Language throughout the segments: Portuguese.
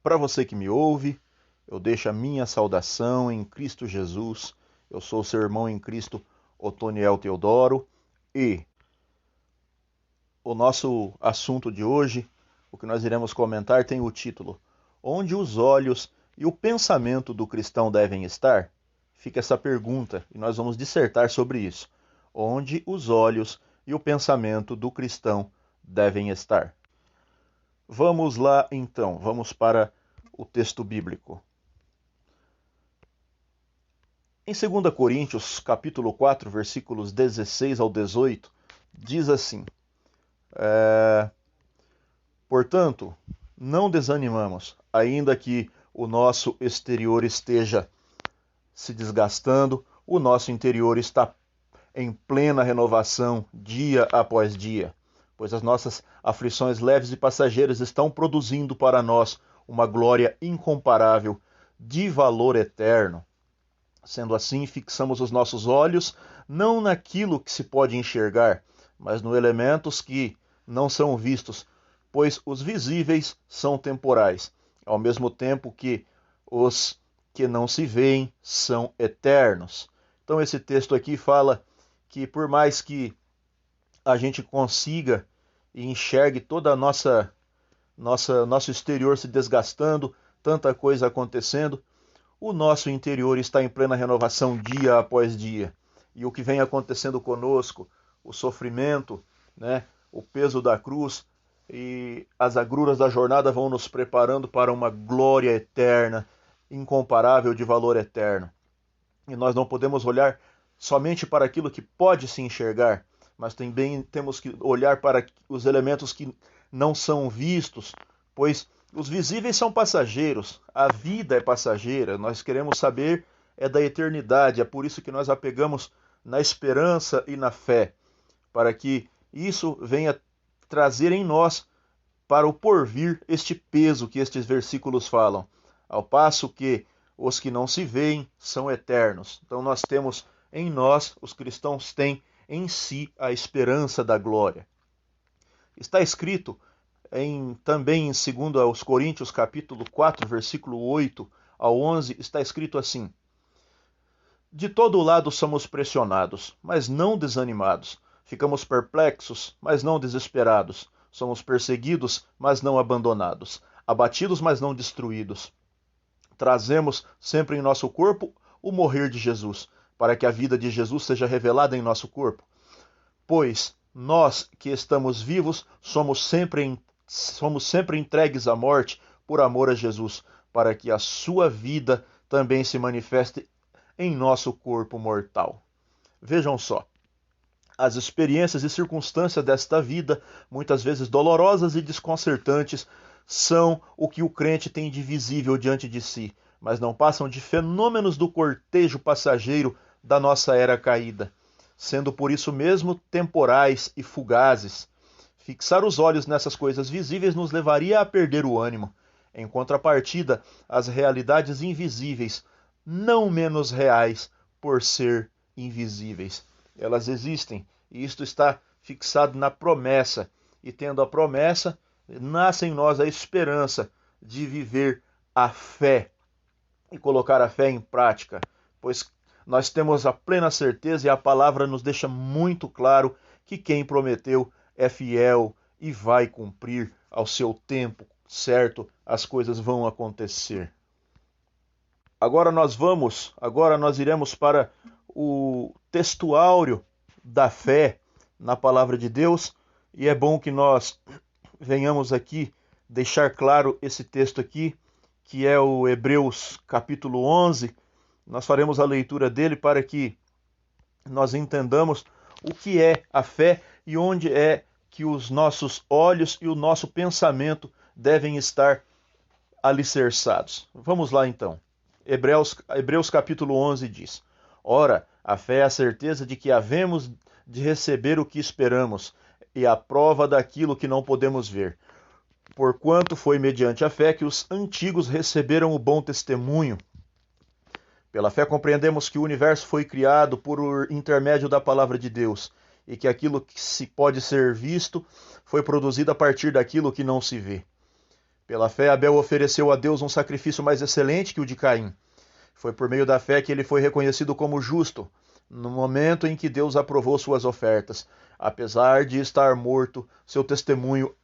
Para você que me ouve, eu deixo a minha saudação em Cristo Jesus. Eu sou seu irmão em Cristo, Otoniel Teodoro, e o nosso assunto de hoje, o que nós iremos comentar, tem o título: Onde os olhos e o pensamento do cristão devem estar? Fica essa pergunta e nós vamos dissertar sobre isso. Onde os olhos e o pensamento do cristão devem estar? Vamos lá então, vamos para o texto bíblico. Em 2 Coríntios, capítulo 4, versículos 16 ao 18, diz assim: Portanto, não desanimamos, ainda que o nosso exterior esteja se desgastando, o nosso interior está em plena renovação dia após dia, pois as nossas aflições leves e passageiras estão produzindo para nós uma glória incomparável, de valor eterno. Sendo assim, fixamos os nossos olhos não naquilo que se pode enxergar, mas nos elementos que não são vistos, pois os visíveis são temporais, ao mesmo tempo que os que não se veem são eternos. Então esse texto aqui fala que por mais que a gente consiga e enxergue toda a nosso exterior se desgastando, tanta coisa acontecendo, o nosso interior está em plena renovação dia após dia. E o que vem acontecendo conosco, o sofrimento, né, o peso da cruz e as agruras da jornada vão nos preparando para uma glória eterna, incomparável, de valor eterno. E nós não podemos olhar somente para aquilo que pode se enxergar, mas também temos que olhar para os elementos que não são vistos, pois os visíveis são passageiros, a vida é passageira, nós queremos saber é da eternidade, é por isso que nós apegamos na esperança e na fé, para que isso venha trazer em nós, para o porvir, este peso que estes versículos falam, ao passo que os que não se veem são eternos. Então nós temos em nós, os cristãos têm em si a esperança da glória. Está escrito também em 2 Coríntios, capítulo 4, versículo 8 ao 11, está escrito assim: De todo lado somos pressionados, mas não desanimados. Ficamos perplexos, mas não desesperados. Somos perseguidos, mas não abandonados. Abatidos, mas não destruídos. Trazemos sempre em nosso corpo o morrer de Jesus, para que a vida de Jesus seja revelada em nosso corpo. Pois nós que estamos vivos somos sempre entregues à morte por amor a Jesus, para que a sua vida também se manifeste em nosso corpo mortal. Vejam só, as experiências e circunstâncias desta vida, muitas vezes dolorosas e desconcertantes, são o que o crente tem de visível diante de si, mas não passam de fenômenos do cortejo passageiro da nossa era caída, sendo por isso mesmo temporais e fugazes. Fixar os olhos nessas coisas visíveis nos levaria a perder o ânimo. Em contrapartida, as realidades invisíveis, não menos reais por ser invisíveis. Elas existem, e isto está fixado na promessa, e tendo a promessa, nasce em nós a esperança de viver a fé e colocar a fé em prática, pois nós temos a plena certeza e a palavra nos deixa muito claro que quem prometeu é fiel e vai cumprir ao seu tempo certo, as coisas vão acontecer. Agora nós iremos para o textuário da fé na palavra de Deus, e é bom que nós venhamos aqui deixar claro esse texto aqui, que é o Hebreus capítulo 11. Nós faremos a leitura dele para que nós entendamos o que é a fé e onde é que os nossos olhos e o nosso pensamento devem estar alicerçados. Vamos lá então. Hebreus capítulo 11 diz: Ora, a fé é a certeza de que havemos de receber o que esperamos, e a prova daquilo que não podemos ver. Porquanto foi mediante a fé que os antigos receberam o bom testemunho. Pela fé compreendemos que o universo foi criado por intermédio da palavra de Deus, e que aquilo que se pode ser visto foi produzido a partir daquilo que não se vê. Pela fé, Abel ofereceu a Deus um sacrifício mais excelente que o de Caim. Foi por meio da fé que ele foi reconhecido como justo, no momento em que Deus aprovou suas ofertas. Apesar de estar morto, seu testemunho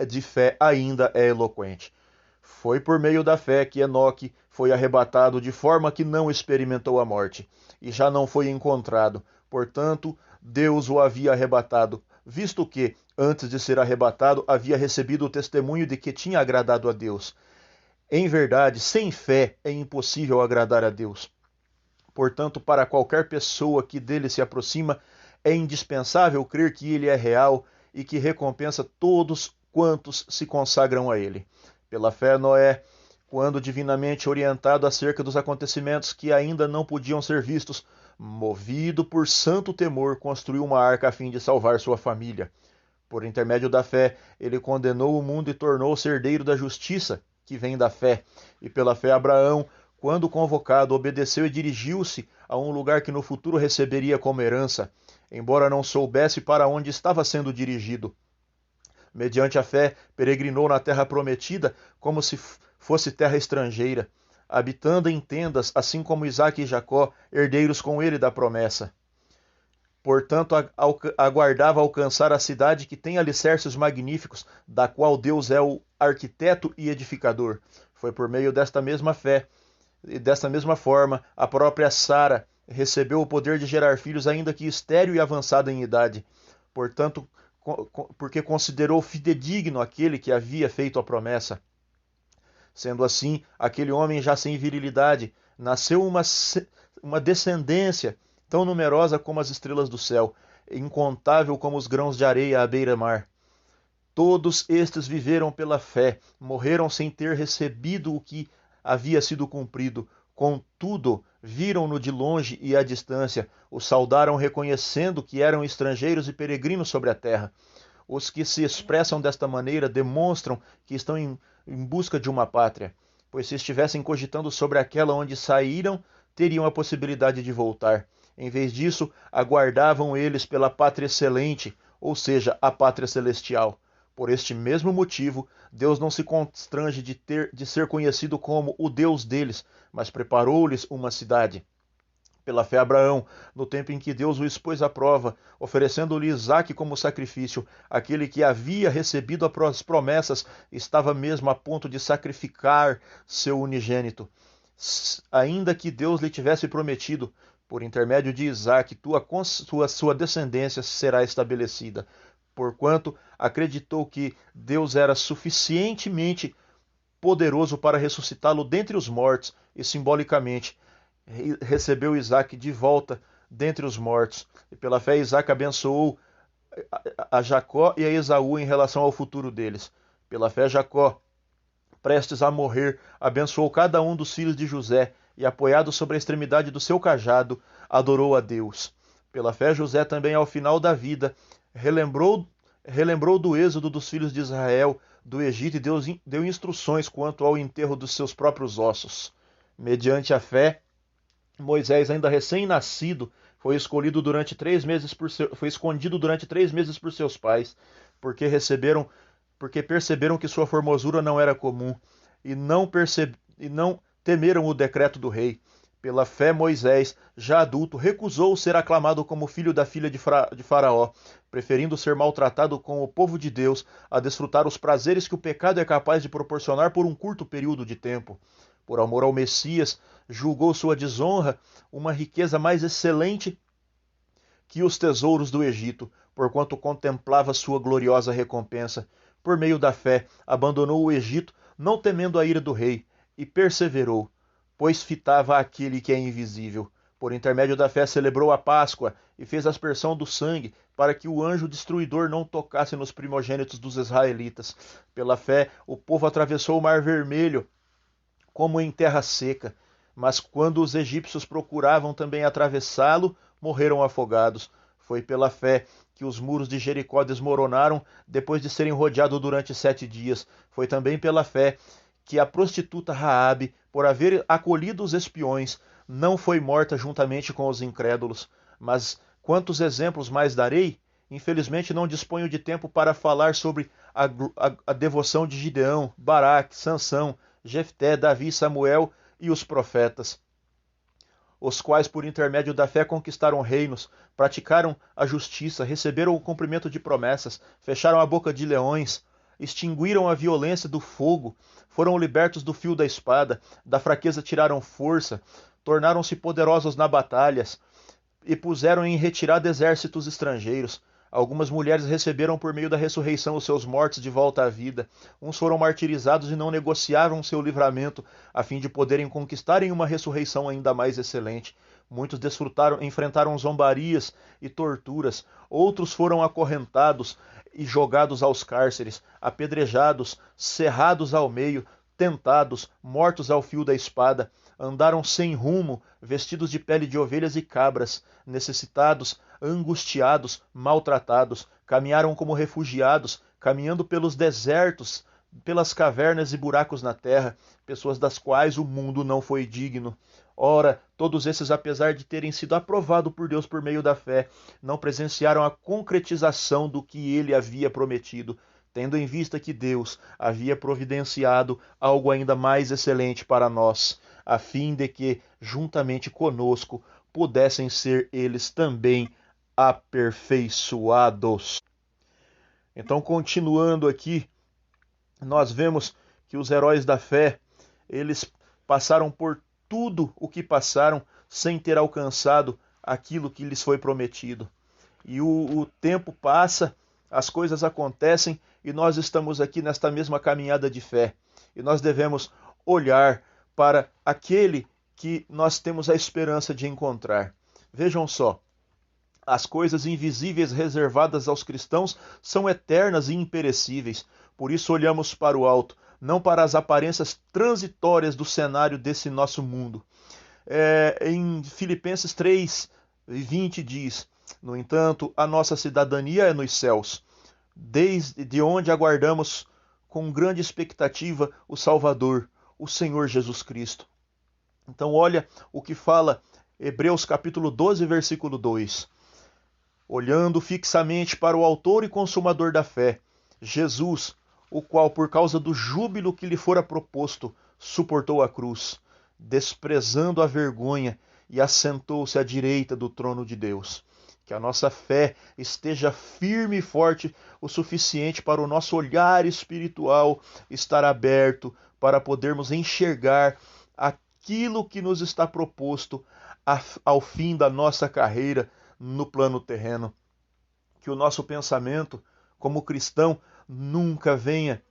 de fé ainda é eloquente. Foi por meio da fé que Enoque foi arrebatado de forma que não experimentou a morte, e já não foi encontrado. Portanto, Deus o havia arrebatado, visto que, antes de ser arrebatado, havia recebido o testemunho de que tinha agradado a Deus. Em verdade, sem fé é impossível agradar a Deus. Portanto, para qualquer pessoa que dele se aproxima, é indispensável crer que ele é real e que recompensa todos quantos se consagram a ele. Pela fé, Noé, quando divinamente orientado acerca dos acontecimentos que ainda não podiam ser vistos, movido por santo temor, construiu uma arca a fim de salvar sua família. Por intermédio da fé, ele condenou o mundo e tornou-se herdeiro da justiça, que vem da fé. E pela fé, Abraão, quando convocado, obedeceu e dirigiu-se a um lugar que no futuro receberia como herança, embora não soubesse para onde estava sendo dirigido. Mediante a fé, peregrinou na terra prometida como se fosse terra estrangeira, habitando em tendas, assim como Isaque e Jacó, herdeiros com ele da promessa. Portanto, aguardava alcançar a cidade que tem alicerces magníficos, da qual Deus é o arquiteto e edificador. Foi por meio desta mesma fé e desta mesma forma, a própria Sara recebeu o poder de gerar filhos, ainda que estéril e avançada em idade. Portanto, porque considerou fidedigno aquele que havia feito a promessa. Sendo assim, aquele homem já sem virilidade, nasceu uma descendência tão numerosa como as estrelas do céu, incontável como os grãos de areia à beira-mar. Todos estes viveram pela fé, morreram sem ter recebido o que havia sido cumprido. Contudo, viram-no de longe e à distância, o saudaram reconhecendo que eram estrangeiros e peregrinos sobre a terra. Os que se expressam desta maneira demonstram que estão em busca de uma pátria, pois se estivessem cogitando sobre aquela onde saíram, teriam a possibilidade de voltar. Em vez disso, aguardavam eles pela pátria excelente, ou seja, a pátria celestial. Por este mesmo motivo, Deus não se constrange de ser conhecido como o Deus deles, mas preparou-lhes uma cidade. Pela fé, Abraão, no tempo em que Deus o expôs à prova, oferecendo-lhe Isaque como sacrifício, aquele que havia recebido as promessas estava mesmo a ponto de sacrificar seu unigênito. Ainda que Deus lhe tivesse prometido, por intermédio de Isaque, sua descendência será estabelecida, porquanto acreditou que Deus era suficientemente poderoso para ressuscitá-lo dentre os mortos e, simbolicamente, recebeu Isaque de volta dentre os mortos. E pela fé, Isaque abençoou a Jacó e a Esaú em relação ao futuro deles. Pela fé, Jacó, prestes a morrer, abençoou cada um dos filhos de José e, apoiado sobre a extremidade do seu cajado, adorou a Deus. Pela fé, José também, ao final da vida, relembrou do êxodo dos filhos de Israel do Egito e deu instruções quanto ao enterro dos seus próprios ossos. Mediante a fé, Moisés, ainda recém-nascido, foi escondido durante 3 meses por seus pais, porque perceberam que sua formosura não era comum, e não temeram o decreto do rei. Pela fé, Moisés, já adulto, recusou ser aclamado como filho da filha de Faraó, preferindo ser maltratado com o povo de Deus a desfrutar os prazeres que o pecado é capaz de proporcionar por um curto período de tempo. Por amor ao Messias, julgou sua desonra uma riqueza mais excelente que os tesouros do Egito, porquanto contemplava sua gloriosa recompensa. Por meio da fé, abandonou o Egito, não temendo a ira do rei, e perseverou, pois fitava aquele que é invisível. Por intermédio da fé celebrou a Páscoa e fez aspersão do sangue, para que o anjo destruidor não tocasse nos primogênitos dos israelitas. Pela fé, o povo atravessou o Mar Vermelho, como em terra seca. Mas quando os egípcios procuravam também atravessá-lo, morreram afogados. Foi pela fé que os muros de Jericó desmoronaram depois de serem rodeados durante 7 dias. Foi também pela fé que a prostituta Raabe, por haver acolhido os espiões, não foi morta juntamente com os incrédulos. Mas quantos exemplos mais darei? Infelizmente não disponho de tempo para falar sobre a devoção de Gideão, Baraque, Sansão, Jefté, Davi, Samuel e os profetas, os quais por intermédio da fé conquistaram reinos, praticaram a justiça, receberam o cumprimento de promessas, fecharam a boca de leões, extinguiram a violência do fogo, foram libertos do fio da espada, da fraqueza tiraram força, tornaram-se poderosos nas batalhas e puseram em retirada exércitos estrangeiros. Algumas mulheres receberam por meio da ressurreição os seus mortos de volta à vida. Uns foram martirizados e não negociaram seu livramento, a fim de poderem conquistarem uma ressurreição ainda mais excelente. Muitos enfrentaram zombarias e torturas. Outros foram acorrentados e jogados aos cárceres, apedrejados, cerrados ao meio, tentados, mortos ao fio da espada. Andaram sem rumo, vestidos de pele de ovelhas e cabras, necessitados, angustiados, maltratados, caminharam como refugiados, caminhando pelos desertos, pelas cavernas e buracos na terra, pessoas das quais o mundo não foi digno. Ora, todos esses, apesar de terem sido aprovados por Deus por meio da fé, não presenciaram a concretização do que ele havia prometido, tendo em vista que Deus havia providenciado algo ainda mais excelente para nós, a fim de que, juntamente conosco, pudessem ser eles também aperfeiçoados. Então, continuando aqui, nós vemos que os heróis da fé, eles passaram por tudo o que passaram sem ter alcançado aquilo que lhes foi prometido. E o tempo passa, as coisas acontecem e nós estamos aqui nesta mesma caminhada de fé. E nós devemos olhar para aquele que nós temos a esperança de encontrar. Vejam só, as coisas invisíveis reservadas aos cristãos são eternas e imperecíveis. Por isso olhamos para o alto, não para as aparências transitórias do cenário desse nosso mundo. Em Filipenses 3:20 diz: no entanto, a nossa cidadania é nos céus, desde onde aguardamos com grande expectativa o Salvador, o Senhor Jesus Cristo. Então olha o que fala Hebreus capítulo 12, versículo 2. Olhando fixamente para o autor e consumador da fé, Jesus, o qual, por causa do júbilo que lhe fora proposto, suportou a cruz, desprezando a vergonha, e assentou-se à direita do trono de Deus. Que a nossa fé esteja firme e forte o suficiente para o nosso olhar espiritual estar aberto, para podermos enxergar aquilo que nos está proposto ao fim da nossa carreira no plano terreno. Que o nosso pensamento, como cristão, nunca venha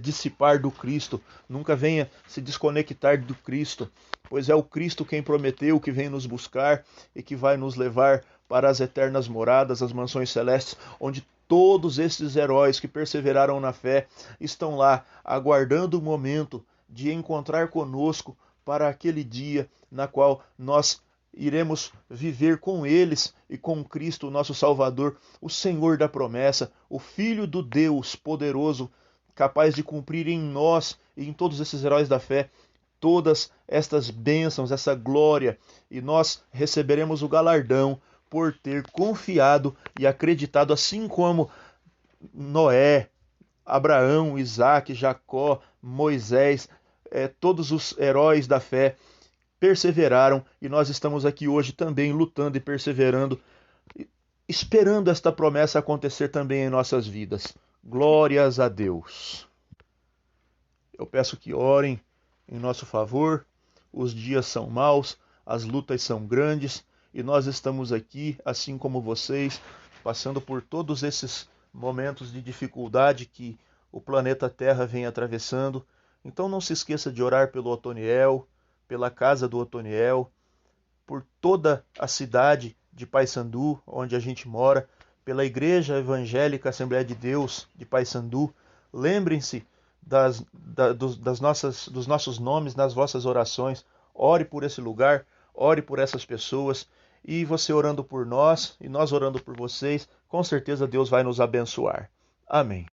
dissipar do Cristo, nunca venha se desconectar do Cristo, pois é o Cristo quem prometeu que vem nos buscar e que vai nos levar para as eternas moradas, as mansões celestes, onde todos esses heróis que perseveraram na fé estão lá, aguardando o momento de encontrar conosco para aquele dia na qual nós iremos viver com eles e com Cristo, nosso Salvador, o Senhor da promessa, o Filho do Deus poderoso, capaz de cumprir em nós e em todos esses heróis da fé todas estas bênçãos, essa glória, e nós receberemos o galardão por ter confiado e acreditado, assim como Noé, Abraão, Isaac, Jacó, Moisés, todos os heróis da fé perseveraram, e nós estamos aqui hoje também lutando e perseverando, esperando esta promessa acontecer também em nossas vidas. Glórias a Deus. Eu peço que orem em nosso favor. Os dias são maus, as lutas são grandes, e nós estamos aqui, assim como vocês, passando por todos esses momentos de dificuldade que o planeta Terra vem atravessando. Então não se esqueça de orar pelo Otoniel, pela casa do Otoniel, por toda a cidade de Paysandu, onde a gente mora, pela Igreja Evangélica Assembleia de Deus de Paysandu. Lembrem-se dos nossos nomes nas vossas orações. Ore por esse lugar, ore por essas pessoas, e você orando por nós e nós orando por vocês, com certeza Deus vai nos abençoar. Amém.